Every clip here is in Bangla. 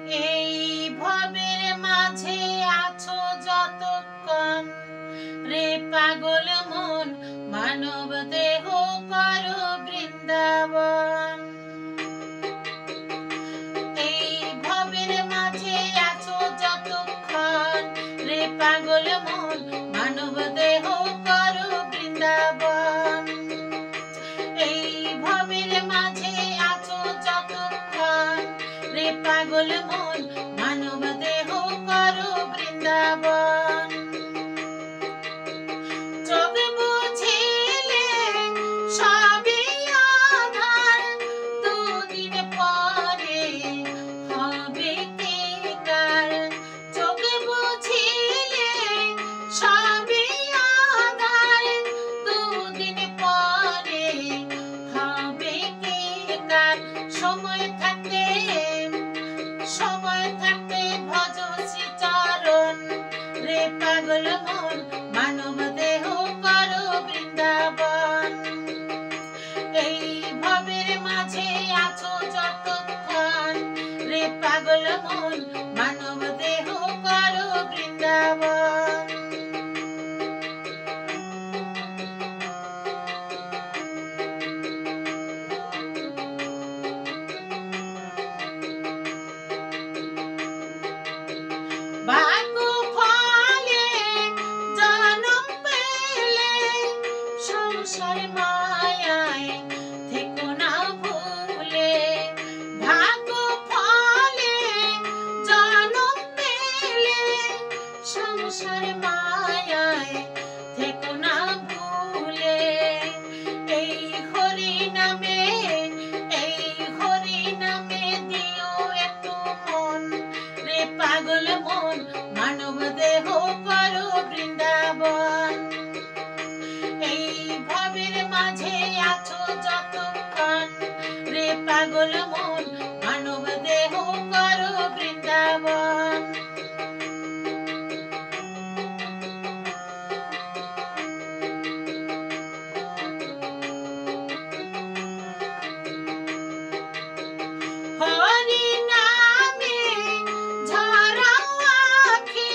এই ভবের মাঝে আছো যতক্ষণ রে পাগল মন, মানব দেহ করো বৃন্দাবন। এই ভবের মাঝে আছো যতক্ষণ রে পাগল মন, মানব দেহ করো বৃন্দাবন। এই ভবের মাঝে আছো যতক্ষণ রে পাগল মন, মানব দেহ করো বৃন্দাবন। চোখ বুঝিলে সবই আঁধার, দুদিন পরে হবে কে কার। চোখ বুঝিলে সবই আঁধার, দুদিন পরে হবে কে কার। সময় থাকতে ভজ শ্রী চরণ রে পাগল মন, মানব দেহ করো বৃন্দাবন। এই ভবের মাঝে আছো যতক্ষণ রে পাগল মন, মানব দেহ করো বৃন্দাবন। ভাগ্য ফলে জনম পেলে সংসার মায়ায় থেকো না ভুলে। ভাগ্য ফলে জনম পেলে সংসার মায়ায় থেকো না ভুলে। এই হরি নামে দিও একটু মন রে পাগল মন, মানব দেহ করো বৃন্দাবন। এই ভবের মাঝে আছো যতক্ষণ রে পাগল মন, মানব দেহ করো বৃন্দাবন। হরি নামে ঝরাও আঁখি,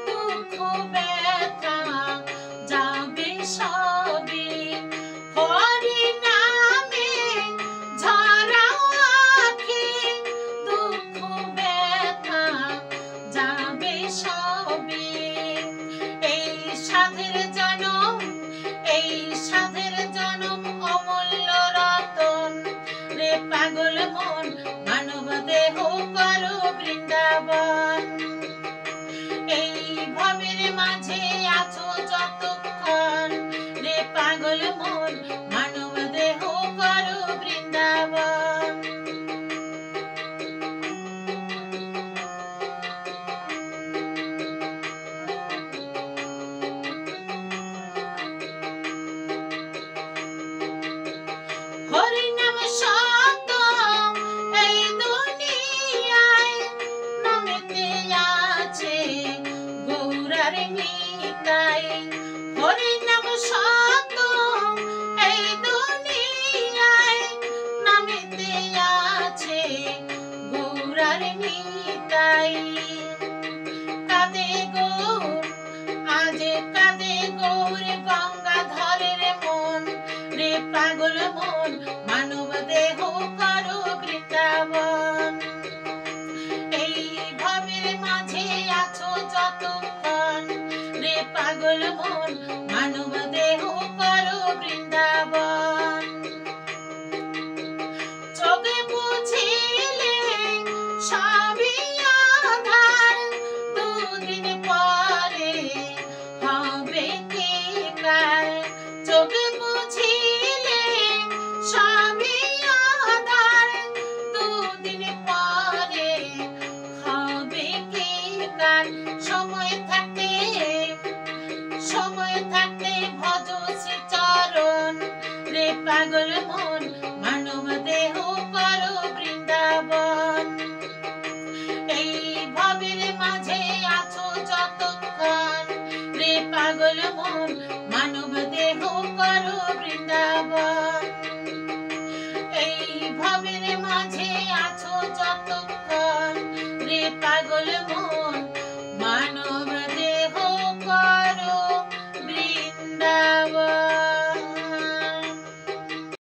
দুঃখ ব্যথা যাবে সবই। হরি নামে ঝরাও আঁখি, দুঃখ ব্যথা যাবে সবই। এই সাধের জনম অমূল্য রতন রে পাগল মন, মানব দেহ করো বৃন্দাবন। এই ভবের মাঝে আছো যতক্ষণ রে পাগল মন, মানব দেহ করো বৃন্দাবন। হরি নাম সত এই দুনিয়ায়, নামেতে আছে গৌরার নিতাই। হরি নাম সত এই দুনিয়ায়, নামেতে আছে গৌরার নিতাই। কাঁদে গৌর আজ কাঁদে গৌর গঙ্গাধরের মন রে পাগল মন, মানব দেহ করো বৃন্দাবন। এই ভবের মাঝে আছো যতক্ষণ রে পাগল মন, মানব দেহ করো বৃন্দাবন। চোখে বুঝিলে সবই আঁধার, দুদিন পরে হবে কে কার। চোখে বুঝিলে সবই আঁধার, দুদিন পরে হবে কে কার। সময় থাকতে পাগল